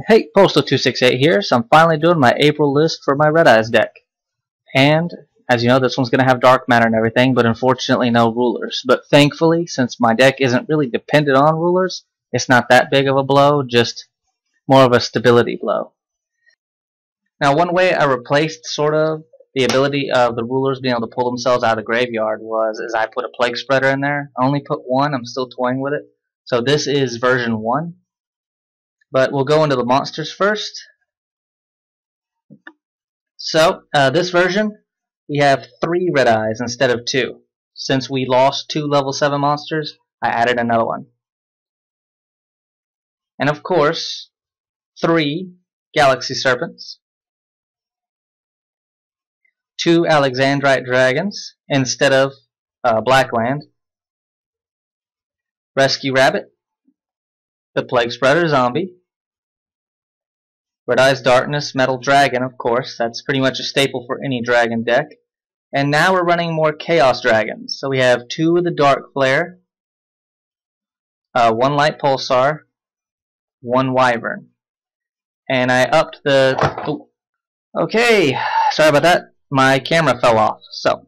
Hey, Postal268 here, so I'm finally doing my April list for my Red Eyes deck. And, as you know, this one's going to have dark matter and everything, but unfortunately no rulers. But thankfully, since my deck isn't really dependent on rulers, it's not that big of a blow, just more of a stability blow. Now, one way I replaced, sort of, the ability of the rulers being able to pull themselves out of the graveyard is I put a Plague Spreader in there. I only put one, I'm still toying with it. So this is version 1. But we'll go into the monsters first. So, this version, we have 3 Red Eyes instead of 2. Since we lost 2 level 7 monsters, I added another one. And of course, 3 Galaxy Serpents, 2 Alexandrite Dragons instead of Blackland, Rescue Rabbit, the Plague Spreader Zombie, Red Eyes Darkness Metal Dragon, of course, that's pretty much a staple for any dragon deck. And now we're running more Chaos Dragons. So we have 2 of the Dark Flare, 1 Light Pulsar, 1 Wyvern. And I upped the... Oh, okay, sorry about that. My camera fell off. So,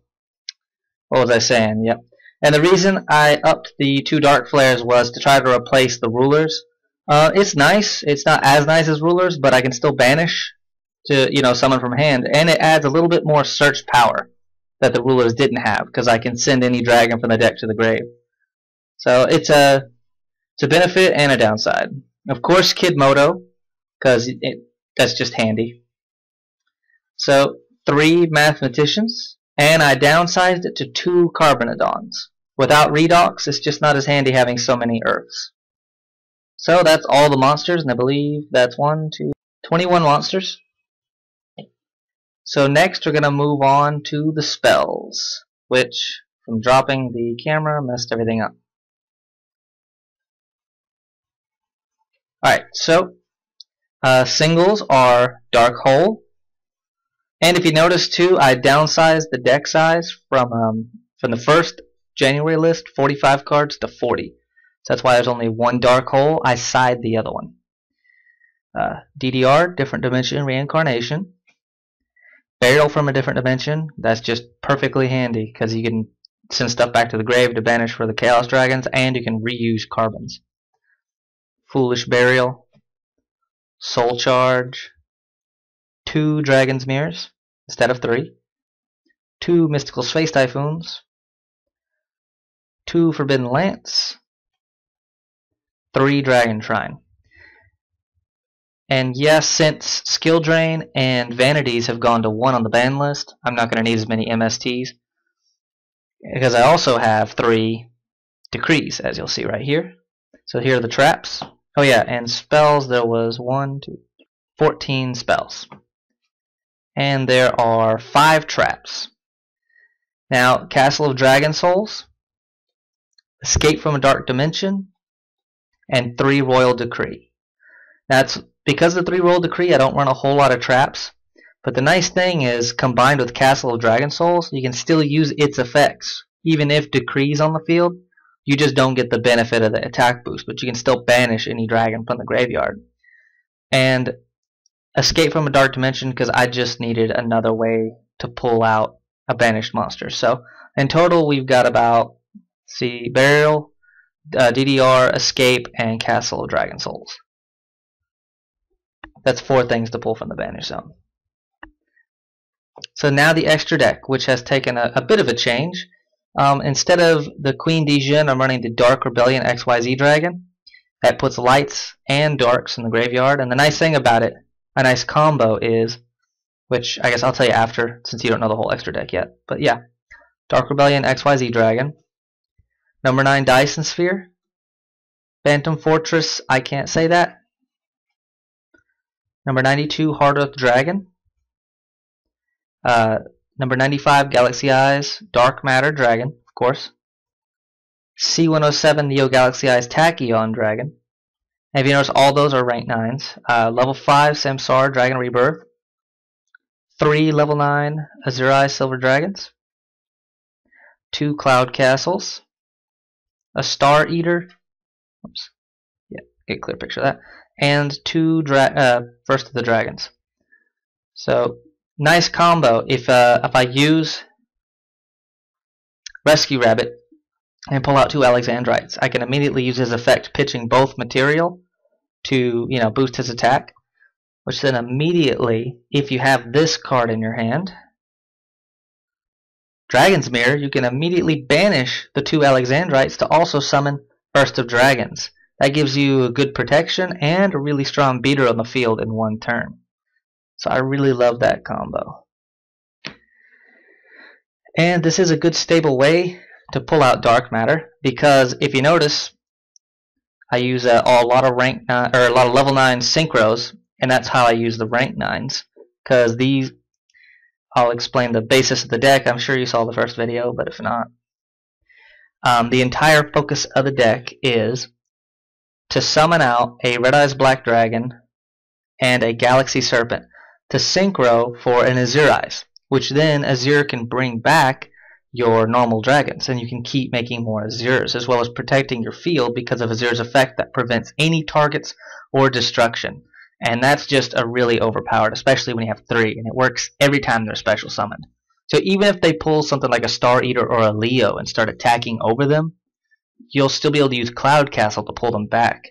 what was I saying? Yep. And the reason I upped the 2 Dark Flares was to try to replace the rulers. It's nice. It's not as nice as rulers, but I can still banish to, summon from hand. And it adds a little bit more search power that the rulers didn't have, because I can send any dragon from the deck to the grave. So it's a benefit and a downside. Of course, Kid Moto, because that's just handy. So 3 Mathematicians, and I downsized it to 2 Carbonodons. Without Redox, it's just not as handy having so many Earths. So that's all the monsters, and I believe that's 21 monsters. So next we're going to move on to the spells, which, from dropping the camera, messed everything up. Alright, so singles are Dark Hole. And if you notice too, I downsized the deck size from the first January list, 45 cards, to 40. So that's why there's only 1 Dark Hole. I side the other one. DDR, Different Dimension Reincarnation. Burial from a Different Dimension. That's just perfectly handy because you can send stuff back to the grave to banish for the Chaos Dragons, and you can reuse carbons. Foolish Burial. Soul Charge. 2 Dragon's Mirrors instead of 3. 2 Mystical Space Typhoons. 2 Forbidden Lance. 3 Dragon Shrine. And yes, since Skill Drain and Vanities have gone to 1 on the ban list, I'm not going to need as many MSTs, because I also have 3 Decrees, as you'll see right here. So here are the traps. Oh yeah, and spells, there was 14 spells. And there are 5 traps. Now, Castle of Dragon Souls, Escape from a Dark Dimension, and 3 Royal Decree. That's because of the 3 Royal Decree, I don't run a whole lot of traps. But the nice thing is, combined with Castle of Dragon Souls, you can still use its effects. Even if Decree's on the field, you just don't get the benefit of the attack boost, but you can still banish any dragon from the graveyard. And Escape from a Dark Dimension, because I just needed another way to pull out a banished monster. So in total, we've got about, Burial, DDR, Escape, and Castle of Dragon Souls. That's 4 things to pull from the banish zone. So now the extra deck, which has taken a bit of a change. Instead of the Queen Dijin, I'm running the Dark Rebellion XYZ Dragon. That puts lights and darks in the graveyard. And the nice thing about it, a nice combo is, which I guess I'll tell you after, since you don't know the whole extra deck yet. But yeah, Dark Rebellion XYZ Dragon. Number 9 Dyson Sphere. Phantom Fortress, I can't say that. Number 92 Hard Earth Dragon. Number 95 Galaxy Eyes Dark Matter Dragon, of course. C107 Neo Galaxy Eyes Tachyon Dragon. And if you notice, all those are rank 9s. Level 5 Samsara Dragon Rebirth. 3 level 9 Azure-eyes Silver Dragons. 2 Cloud Castles. A Star Eater. Oops. Yeah, get a clear picture of that. and two First of the Dragons. So nice combo. If I use Rescue Rabbit and pull out two Alexandrites, I can immediately use his effect pitching both material to boost his attack, which then immediately, if you have this card in your hand, Dragon's Mirror, you can immediately banish the two Alexandrites to also summon First of Dragons. That gives you a good protection and a really strong beater on the field in one turn. So I really love that combo. And this is a good stable way to pull out Dark Matter, because if you notice, I use a lot of level 9 synchros, and that's how I use the rank 9s, because these, I'll explain the basis of the deck. I'm sure you saw the first video, but if not, the entire focus of the deck is to summon out a Red Eyes Black Dragon and a Galaxy Serpent to synchro for an azure-eyes, which then Azure can bring back your normal dragons, and you can keep making more azures, as well as protecting your field because of Azure's effect that prevents any targets or destruction. And that's just a really overpowered, especially when you have 3, and it works every time they're special summoned. So even if they pull something like a Star Eater or a Leo and start attacking over them, you'll still be able to use Cloud Castle to pull them back.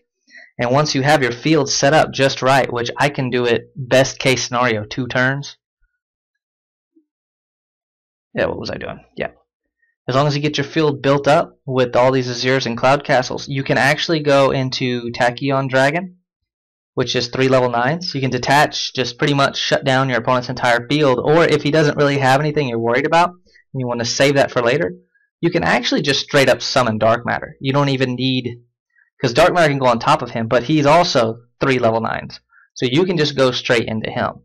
And once you have your field set up just right, which I can do it best case scenario 2 turns. Yeah, what was I doing? Yeah. As long as you get your field built up with all these Azures and Cloud Castles, you can actually go into Tachyon Dragon, which is 3 level 9s. You can detach, just pretty much shut down your opponent's entire field, or if he doesn't really have anything you're worried about, and you want to save that for later, you can actually just straight up summon Dark Matter. You don't even need, because Dark Matter can go on top of him, but he's also 3 level 9s. So you can just go straight into him.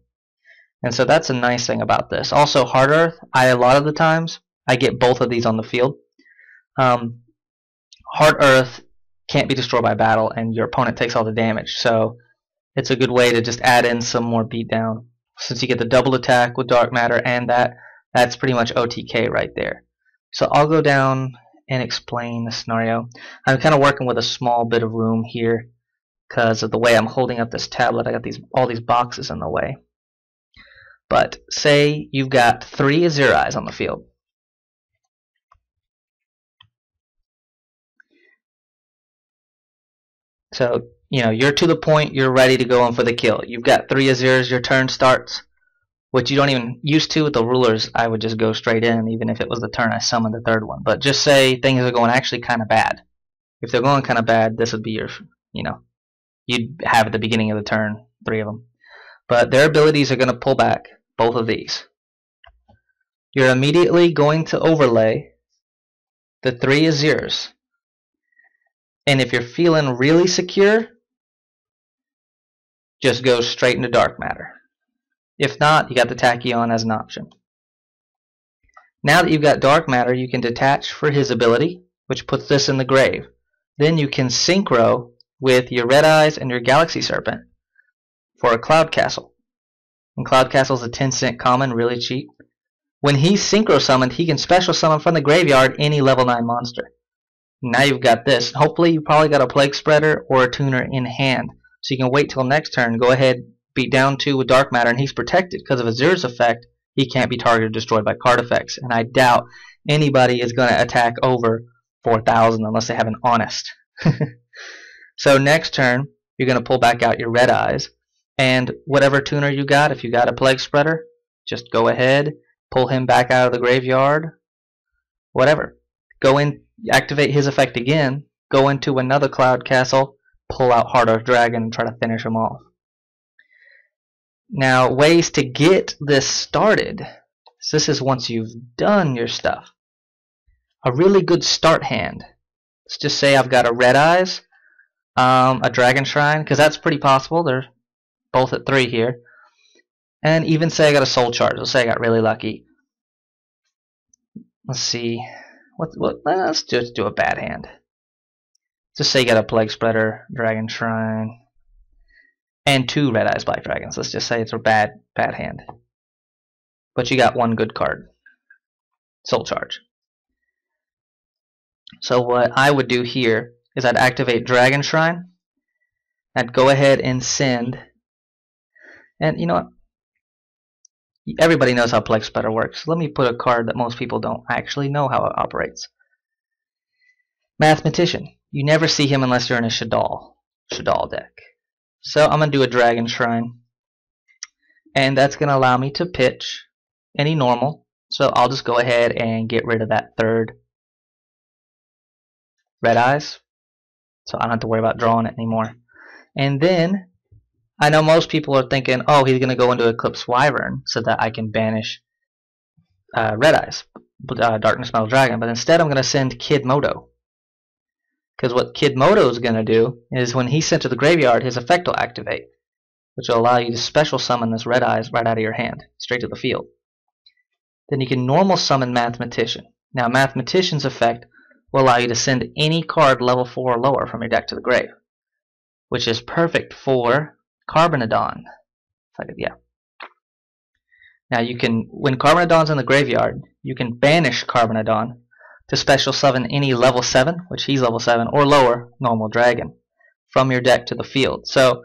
And so that's a nice thing about this. Also, Hard Earth, a lot of the times, I get both of these on the field. Hard Earth can't be destroyed by battle, and your opponent takes all the damage. So it's a good way to just add in some more beatdown. Since you get the double attack with Dark Matter, and that's pretty much OTK right there. So I'll go down and explain the scenario. I'm kind of working with a small bit of room here because of the way I'm holding up this tablet. I got all these boxes in the way. But say you've got 3 azure-eyes on the field. So, you're to the point, you're ready to go in for the kill. You've got 3 azures, your turn starts, which you don't even used to with the rulers. I would just go straight in, even if it was the turn I summoned the 3rd one. But just say things are going actually kind of bad. If they're going kind of bad, this would be your, you'd have at the beginning of the turn 3 of them. But their abilities are going to pull back both of these. You're immediately going to overlay the 3 azures. And if you're feeling really secure, just go straight into Dark Matter. If not, you got the Tachyon as an option. Now that you've got Dark Matter, you can detach for his ability, which puts this in the grave. Then you can synchro with your Red Eyes and your Galaxy Serpent for a Cloud Castle. And Cloud Castle is a 10-cent common, really cheap. When he's synchro summoned, he can special summon from the graveyard any level 9 monster. Now you've got this. Hopefully you probably got a Plague Spreader or a Tuner in hand. So you can wait till next turn, go ahead, beat down 2 with Dark Matter, and he's protected because of Azure's effect. He can't be targeted or destroyed by card effects. And I doubt anybody is going to attack over 4,000 unless they have an Honest. So next turn, you're going to pull back out your Red Eyes. And whatever Tuner you got, if you got a Plague Spreader, just go ahead, pull him back out of the graveyard. Whatever. Go in. Activate his effect again, go into another Cloud Castle, pull out Hard Earth Dragon, and try to finish him off. Now, ways to get this started. So this is once you've done your stuff. A really good start hand. Let's just say I've got a Red Eyes, a Dragon Shrine, because that's pretty possible. They're both at 3 here. And even say I got a Soul Charge. Let's say I got really lucky. Let's see. Let's just do a bad hand. Just say you got a Plague Spreader, Dragon Shrine, and 2 Red Eyes Black Dragons. Let's just say it's a bad hand. But you got 1 good card. Soul Charge. So what I would do here is I'd activate Dragon Shrine, I'd go ahead and send, and you know what? Everybody knows how Plex Spreader works. Let me put a card that most people don't actually know how it operates. Mathematician. You never see him unless you're in a Shadal deck. So I'm going to do a Dragon Shrine. And that's going to allow me to pitch any normal. So I'll just go ahead and get rid of that third Red Eyes. So I don't have to worry about drawing it anymore. And then, I know most people are thinking, oh, he's going to go into Eclipse Wyvern so that I can banish Red Eyes, Darkness Metal Dragon. But instead I'm going to send Kid Moto. Because what Kid Moto is going to do is when he's sent to the graveyard, his effect will activate, which will allow you to special summon this Red Eyes right out of your hand, straight to the field. Then you can normal summon Mathematician. Now Mathematician's effect will allow you to send any card level 4 or lower from your deck to the grave, which is perfect for Carbonodon. Yeah. Now you can, when Carbonodon's in the graveyard, you can banish Carbonodon to special summon any level 7, which he's level 7, or lower normal dragon from your deck to the field. So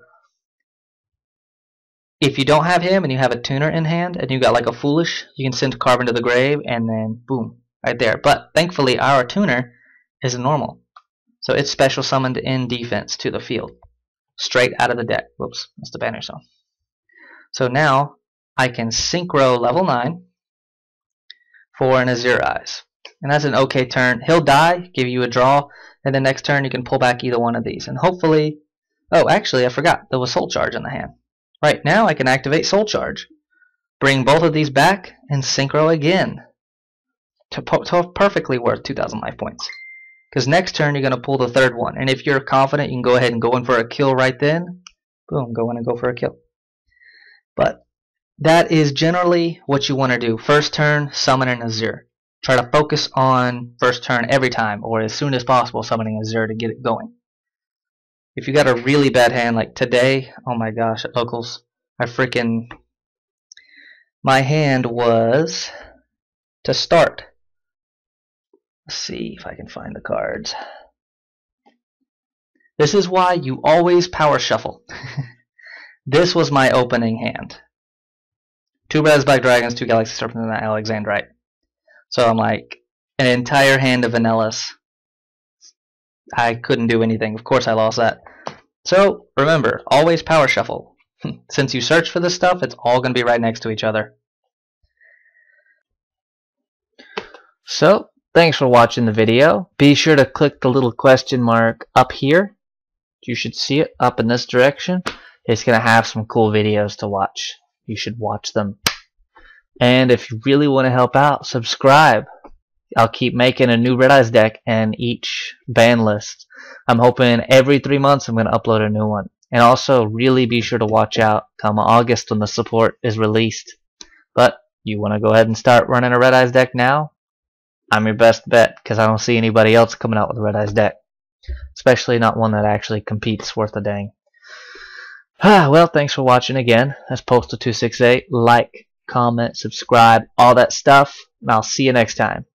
if you don't have him and you have a tuner in hand and you got like a foolish, you can send Carbon to the grave and then boom, right there. But thankfully our tuner is normal. So it's special summoned in defense to the field. Straight out of the deck. Whoops, that's the banner song. So now I can synchro level 9 for an azure-eyes. And that's an okay turn. He'll die, give you a draw, and the next turn you can pull back either one of these. And hopefully, oh, actually I forgot, there was Soul Charge in the hand. Right now I can activate Soul Charge. Bring both of these back and synchro again. To perfectly worth 2,000 life points. Because next turn you're going to pull the third one. And if you're confident, you can go ahead and go in for a kill right then. Boom, go in and go for a kill. But that is generally what you want to do. First turn, summon an Azure. Try to focus on first turn every time, or as soon as possible summoning Azure to get it going. If you got a really bad hand like today, oh my gosh, at locals, my hand was to start. Let's see if I can find the cards. This is why you always power shuffle. This was my opening hand. 2 Red Black Dragons, 2 Galaxy Serpents, and an Alexandrite. So I'm like, an entire hand of Vanillas. I couldn't do anything. Of course I lost that. So remember, always power shuffle. Since you search for this stuff, it's all going to be right next to each other. So, thanks for watching the video. Be sure to click the little question mark up here. You should see it up in this direction. It's going to have some cool videos to watch. You should watch them. And if you really want to help out, subscribe. I'll keep making a new Red Eyes deck and each ban list. I'm hoping every 3 months I'm going to upload a new one. And also really be sure to watch out come August when the support is released. But you want to go ahead and start running a Red Eyes deck now? I'm your best bet because I don't see anybody else coming out with a Red Eyes deck. Especially not one that actually competes worth a dang. Well, thanks for watching again. That's Postal268. Like, comment, subscribe, all that stuff. And I'll see you next time.